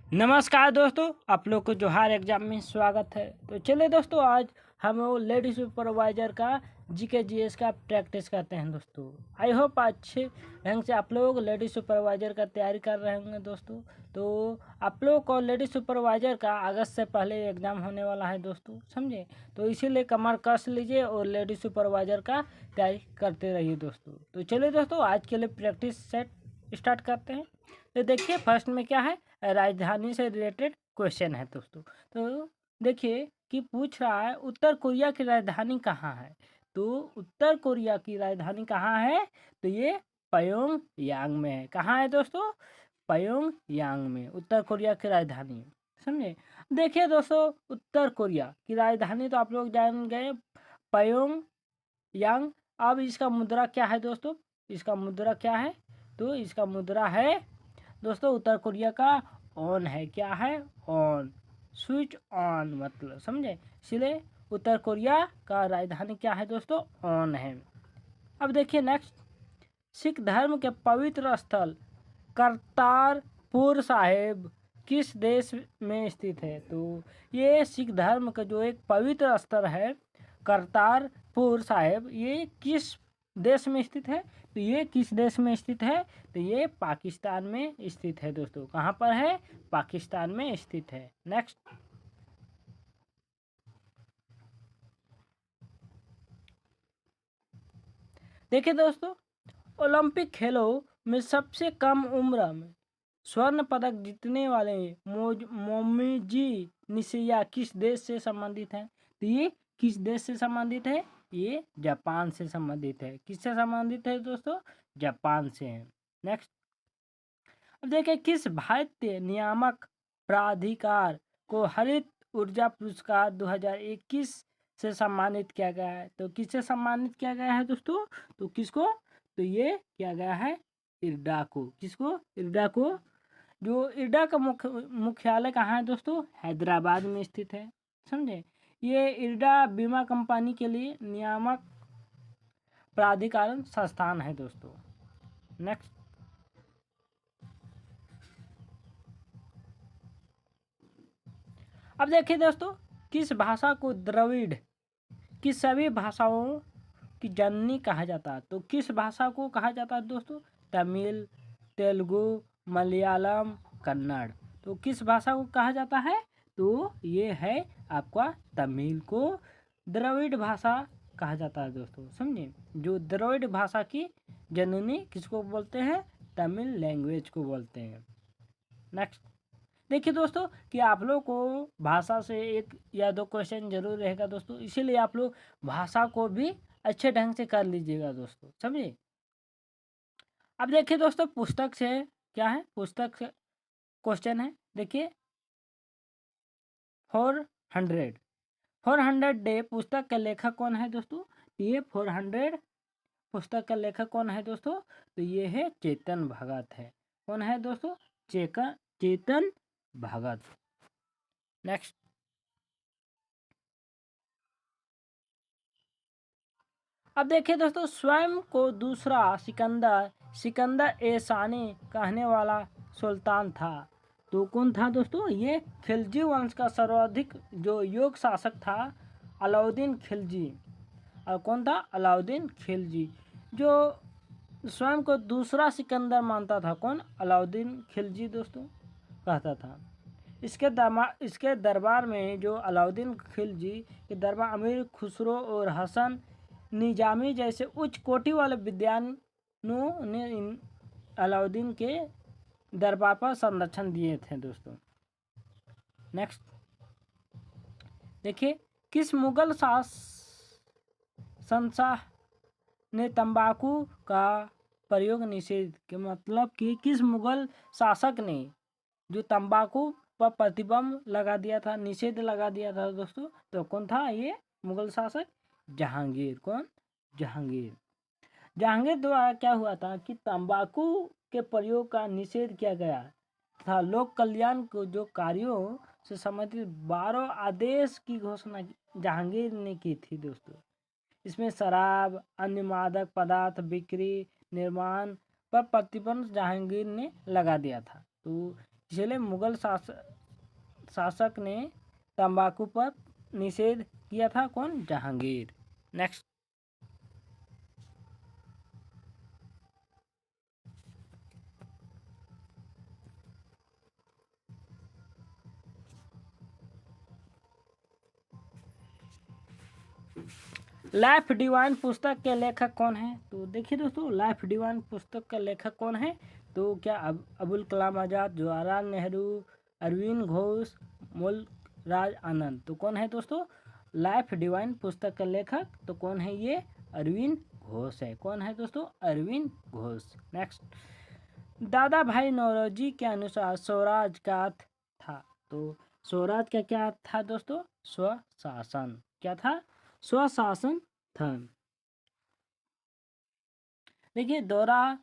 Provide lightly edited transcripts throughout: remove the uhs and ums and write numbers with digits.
नमस्कार दोस्तों, आप लोग को जोहार एग्जाम में स्वागत है। तो चलिए दोस्तों, आज हम वो लेडी सुपरवाइजर का जीके जीएस का प्रैक्टिस करते हैं दोस्तों। आई होप अच्छे ढंग से आप लोग लेडी सुपरवाइजर का तैयारी कर रहे होंगे दोस्तों। तो आप लोग को लेडी सुपरवाइजर का अगस्त से पहले एग्ज़ाम होने वाला है दोस्तों, समझे। तो इसीलिए कमर कस लीजिए और लेडी सुपरवाइजर का तैयारी करते रहिए दोस्तों। तो चलिए दोस्तों, आज के लिए प्रैक्टिस सेट स्टार्ट करते हैं। तो देखिए, फर्स्ट में क्या है, राजधानी से रिलेटेड क्वेश्चन है दोस्तों। तो देखिए कि पूछ रहा है उत्तर कोरिया की राजधानी कहाँ है। तो उत्तर कोरिया की राजधानी कहाँ है, तो ये प्योंगयांग में है। कहाँ है दोस्तों, प्योंगयांग में उत्तर कोरिया की राजधानी, समझे। देखिए दोस्तों, उत्तर कोरिया की राजधानी तो आप लोग जान गए, प्योंगयांग। अब इसका मुद्रा क्या है दोस्तों, इसका मुद्रा क्या है, तो इसका मुद्रा है दोस्तों उत्तर कोरिया का ऑन है। क्या है, ऑन, स्विच ऑन मतलब, समझे। इसलिए उत्तर कोरिया का राजधानी क्या है दोस्तों, ऑन है। अब देखिए नेक्स्ट, सिख धर्म के पवित्र स्थल करतारपुर साहिब किस देश में स्थित है। तो ये सिख धर्म का जो एक पवित्र स्थल है करतारपुर साहिब, ये किस देश में स्थित है। तो ये किस देश में स्थित है, तो ये पाकिस्तान में स्थित है दोस्तों। कहाँ पर है, पाकिस्तान में स्थित है। नेक्स्ट, देखिए दोस्तों, ओलंपिक खेलों में सबसे कम उम्र में स्वर्ण पदक जीतने वाले मोमिजी निशिया किस देश से संबंधित है। तो ये किस देश से संबंधित है, ये जापान से संबंधित है। किससे संबंधित है दोस्तों, जापान से है। नेक्स्ट, अब देखिए, किस भारतीय नियामक प्राधिकार को हरित ऊर्जा पुरस्कार 2021 से सम्मानित किया गया है। तो किससे सम्मानित किया गया है दोस्तों, तो किसको, तो ये किया गया है इरडा को। किसको, इरडा को। जो इरडा का मुख्यालय कहाँ है दोस्तों, हैदराबाद में स्थित है, समझे। ये इरडा बीमा कंपनी के लिए नियामक प्राधिकरण संस्थान है दोस्तों। नेक्स्ट, अब देखिए दोस्तों, किस भाषा को द्रविड़ की सभी भाषाओं की जननी कहा जाता है। तो किस भाषा को कहा जाता है दोस्तों, तमिल, तेलुगु, मलयालम, कन्नड़। तो किस भाषा को कहा जाता है, तो ये है आपका तमिल को द्रविड़ भाषा कहा जाता है दोस्तों, समझे। जो द्रविड़ भाषा की जननी किसको बोलते हैं, तमिल लैंग्वेज को बोलते हैं। नेक्स्ट, देखिए दोस्तों कि आप लोग को भाषा से एक या दो क्वेश्चन जरूर रहेगा दोस्तों, इसीलिए आप लोग भाषा को भी अच्छे ढंग से कर लीजिएगा दोस्तों, समझिए। अब देखिए दोस्तों, पुस्तक से क्या है, पुस्तक से क्वेश्चन है। देखिए, 400 डे पुस्तक का लेखक कौन है दोस्तों। ये 400 पुस्तक का लेखक कौन है दोस्तों, तो ये है चेतन भगत है। कौन है दोस्तों, चेतन भगत। नेक्स्ट, अब देखिए दोस्तों, स्वयं को दूसरा सिकंदर ए सानी कहने वाला सुल्तान था। तो कौन था दोस्तों, ये खिलजी वंश का सर्वाधिक जो योग शासक था, अलाउद्दीन खिलजी। और कौन था, अलाउद्दीन खिलजी। जो स्वयं को दूसरा सिकंदर मानता था, कौन, अलाउद्दीन खिलजी दोस्तों कहता था। इसके दरबार में जो अलाउद्दीन खिलजी के दरबार अमीर खुसरो और हसन निजामी जैसे उच्च कोटि वाले विद्वानों ने अलाउद्दीन के दरबार पर संरक्षण दिए थे दोस्तों। नेक्स्ट, देखिए, किस मुगल शहंशाह ने तंबाकू का प्रयोग निषेध के मतलब कि किस मुगल शासक ने जो तंबाकू पर प्रतिबंध लगा दिया था, निषेध लगा दिया था दोस्तों। तो कौन था, ये मुगल शासक जहांगीर। कौन, जहांगीर। जहांगीर द्वारा क्या हुआ था कि तंबाकू के प्रयोग का निषेध किया गया था। लोक कल्याण को जो कार्यों से संबंधित 12 आदेश की घोषणा जहांगीर ने की थी दोस्तों। इसमें शराब, अन्य मादक पदार्थ बिक्री, निर्माण पर प्रतिबंध जहांगीर ने लगा दिया था। तो इसलिए मुगल शासक ने तंबाकू पर निषेध किया था। कौन? जहांगीर। नेक्स्ट। लाइफ डिवाइन पुस्तक के लेखक कौन है? तो देखिए दोस्तों, लाइफ डिवाइन पुस्तक का लेखक कौन है? तो क्या अबुल कलाम आज़ाद, जवाहरलाल नेहरू, अरविंद घोष, मुल्क राज आनंद। तो कौन है दोस्तों लाइफ डिवाइन पुस्तक का लेखक? तो कौन है ये? अरविंद घोष है। कौन है दोस्तों? अरविंद घोष। नेक्स्ट। दादा भाई नौरोजी के अनुसार स्वराज का अर्थ था। तो स्वराज का क्या अर्थ था दोस्तों? स्वशासन। क्या था? स्वशासन था। देखिए, दौरा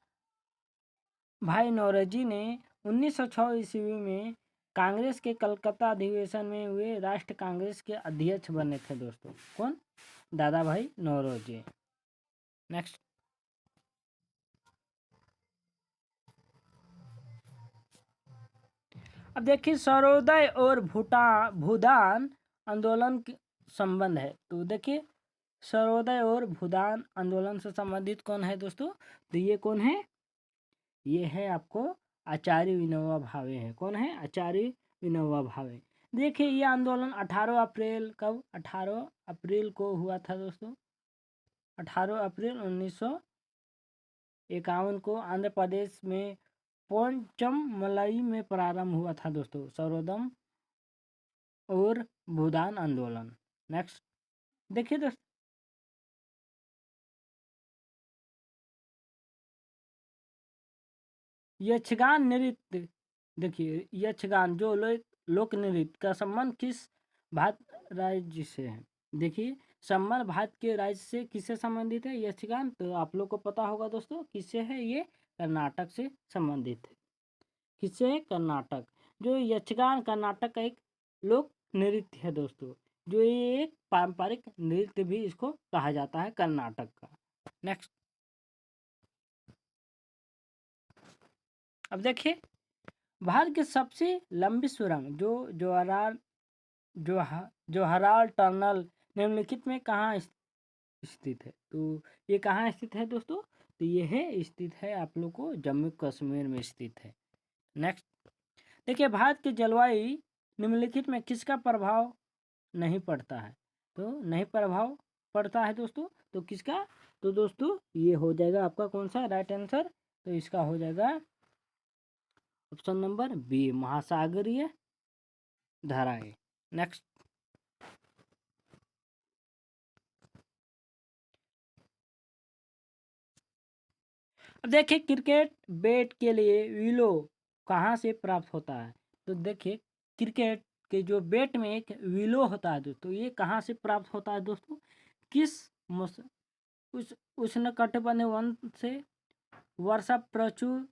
भाई नौरोजी ने 1906 ईस्वी में कांग्रेस के कलकत्ता अधिवेशन में हुए राष्ट्र कांग्रेस के अध्यक्ष बने थे दोस्तों। कौन? दादा भाई नौरोजी। नेक्स्ट। अब देखिए, सर्वोदय और भूदान आंदोलन के संबंध है। तो देखिए, सर्वोदय और भूदान आंदोलन से संबंधित कौन है दोस्तों? तो ये कौन है? ये है आपको आचार्य विनोबा भावे है। कौन है? आचार्य विनोबा भावे। देखिए, ये आंदोलन 18 अप्रैल कब? 18 अप्रैल को हुआ था दोस्तों। 18 अप्रैल 1951 को आंध्र प्रदेश में पोंचमलाई में प्रारंभ हुआ था दोस्तों, सर्वोदय और भूदान आंदोलन। नेक्स्ट। देखिए दोस्तों, यक्षगान नृत्य। देखिए, यक्षगान जो लोक नृत्य का संबंध किस भारत राज्य से है? देखिए, संबंध भारत के राज्य से किससे संबंधित है? यक्षगान। तो आप लोग को पता होगा दोस्तों किससे है? ये कर्नाटक से संबंधित है। किससे है? कर्नाटक। जो यक्षगान कर्नाटक का एक लोक नृत्य है दोस्तों, जो ये एक पारंपरिक नृत्य भी इसको कहा जाता है, कर्नाटक का। नेक्स्ट। अब देखिए, भारत की सबसे लंबी सुरंग जो जोहराल टनल निम्नलिखित में कहाँ स्थित है? तो ये कहाँ स्थित है दोस्तों? तो ये है स्थित है आप लोग को जम्मू कश्मीर में स्थित है। नेक्स्ट। देखिए, भारत की जलवायु निम्नलिखित में किसका प्रभाव नहीं पड़ता है? तो नहीं प्रभाव पड़ता है दोस्तों, तो किसका? तो दोस्तों ये हो जाएगा आपका कौन सा राइट आंसर? तो इसका हो जाएगा ऑप्शन नंबर बी, महासागरीय धाराएं। नेक्स्ट। अब देखिए, क्रिकेट बैट के लिए विलो कहाँ से प्राप्त होता है? तो देखिए, क्रिकेट के जो बैट में एक विलो होता है दोस्तों, ये कहाँ से प्राप्त होता है दोस्तों? किस उस उष्णकटिबंधीय वन से, वर्षा प्रचुर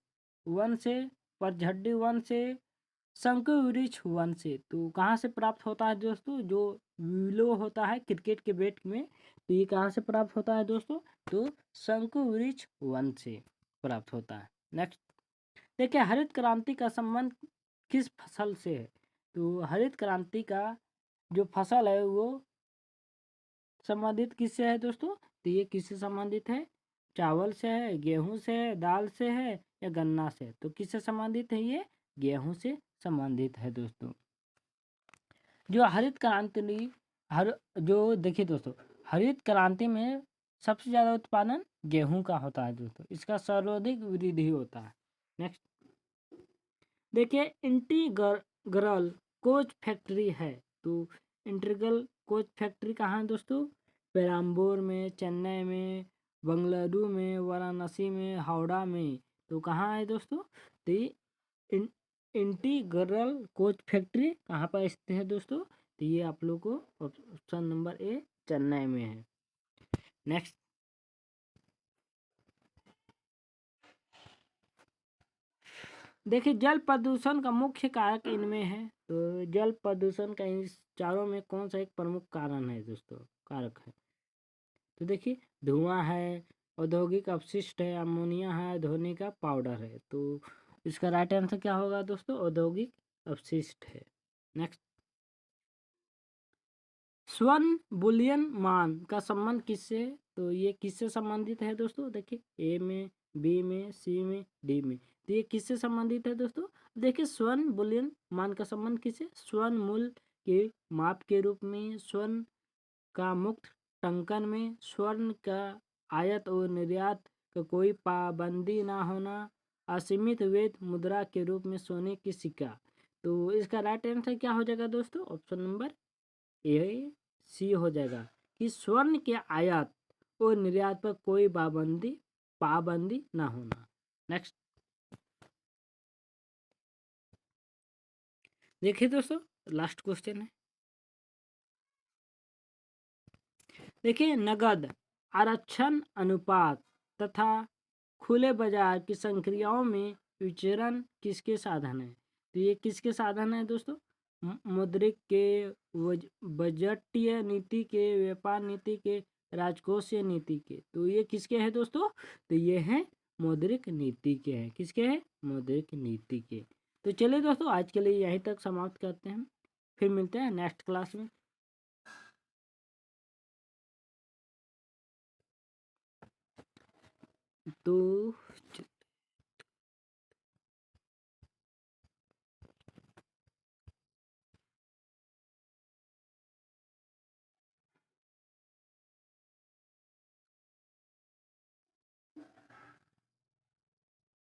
वन से, पतझड़ी वन से, शंकु वृक्ष वन से। तो कहाँ से प्राप्त होता है दोस्तों? जो विलो होता है क्रिकेट के बैट में, तो ये कहाँ से प्राप्त होता है दोस्तों? तो शंकु वृक्ष वन से प्राप्त होता है। नेक्स्ट। देखिए, हरित क्रांति का संबंध किस फसल से है? तो हरित क्रांति का जो फसल है वो संबंधित किससे है दोस्तों? तो ये किससे संबंधित है? चावल से है, गेहूं से है, दाल से है या गन्ना से? तो किससे संबंधित है? ये गेहूं से संबंधित है दोस्तों। जो हरित क्रांति जो देखिए दोस्तों, हरित क्रांति में सबसे ज़्यादा उत्पादन गेहूं का होता है दोस्तों, इसका सर्वाधिक वृद्धि होता है। नेक्स्ट। देखिए, इंटीग्रल कोच फैक्ट्री है। तो इंटीग्रल कोच फैक्ट्री कहाँ है दोस्तों? पेराम्बूर में, चेन्नई में, बंगलुरु में, वाराणसी में, हावड़ा में। तो कहाँ है दोस्तों? तो ये इंटीग्रल कोच फैक्ट्री कहाँ पर स्थित है दोस्तों? तो ये आप लोग को ऑप्शन नंबर ए, चेन्नई में है। नेक्स्ट। देखिए, जल प्रदूषण का मुख्य कारक इनमें है। तो जल प्रदूषण का इन चारों में कौन सा एक प्रमुख कारण है दोस्तों? कारक है। तो देखिए, धुआं है, औद्योगिक अपशिष्ट है, अमोनिया है, धोने का पाउडर है। तो इसका राइट आंसर क्या होगा दोस्तों? औद्योगिक अपशिष्ट है। नेक्स्ट, स्वर्ण बुलियन मान का संबंध किससे है? तो ये किससे संबंधित है दोस्तों? देखिए, ए में, बी में, सी में, डी में। तो ये किससे संबंधित है दोस्तों? देखिए, स्वर्ण बुलियन मान का संबंध किससे? स्वर्ण मूल्य के माप के रूप में, स्वर्ण का मुक्त टंकन में, स्वर्ण का आयात और निर्यात का कोई पाबंदी ना होना, असीमित वैध मुद्रा के रूप में सोने की सिक्का। तो इसका राइट आंसर क्या हो जाएगा दोस्तों? ऑप्शन नंबर ए सी हो जाएगा कि स्वर्ण के आयात और निर्यात पर कोई पाबंदी ना होना। नेक्स्ट, देखिए दोस्तों, लास्ट क्वेश्चन है। देखिए, नगद आरक्षण अनुपात तथा खुले बाजार की संक्रियाओं में विचरण किसके साधन है? तो ये किसके साधन है दोस्तों? मौद्रिक के, बजटीय नीति के, व्यापार नीति के, राजकोषीय नीति के। तो ये किसके हैं दोस्तों? तो ये हैं मौद्रिक नीति के हैं। किसके हैं? मौद्रिक नीति के। तो चलिए दोस्तों, आज के लिए यहीं तक समाप्त करते हैं, फिर मिलते हैं नेक्स्ट क्लास में। तो